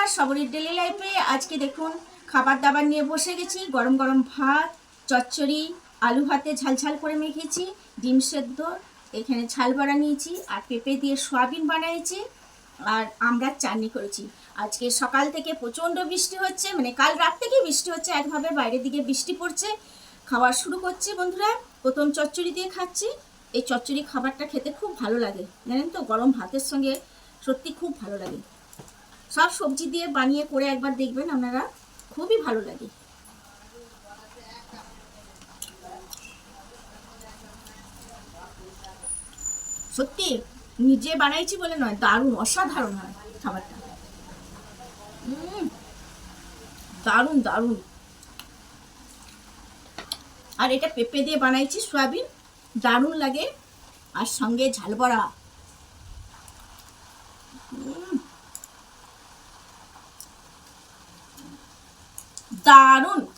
নমস্কার সবরীর ডেলি লাইফে। আজকে দেখুন খাবার দাবার নিয়ে বসে গেছি। গরম গরম ভাত, চচ্চড়ি, আলু ভাতে ঝালঝাল করে মেখেছি, ডিম সেদ্ধ, এখানে ঝাল বড়া নিয়েছি, আর পেঁপে দিয়ে সয়াবিন বানিয়েছি, আর আমরা চাটনি করেছি। আজকে সকাল থেকে প্রচণ্ড বৃষ্টি হচ্ছে, মানে কাল রাত থেকে বৃষ্টি হচ্ছে, একভাবে বাইরের দিকে বৃষ্টি পড়ছে। খাওয়া শুরু করছি বন্ধুরা। প্রথম চচ্চড়ি দিয়ে খাচ্ছি। এই চচ্চড়ি খাবারটা খেতে খুব ভালো লাগে, জানেন তো, গরম ভাতের সঙ্গে সত্যি খুব ভালো লাগে। সব সবজি দিয়ে বানিয়ে করে একবার দেখবেন আপনারা, খুবই ভালো লাগে। সত্যি নিজে বানাইছি বলে নয়, দারুণ অসাধারণ হয় খাবারটা। দারুণ দারুণ। আর এটা পেঁপে দিয়ে বানাইছি, সয়াবিন, দারুণ লাগে। আর সঙ্গে ঝাল বড়া, দারুণ।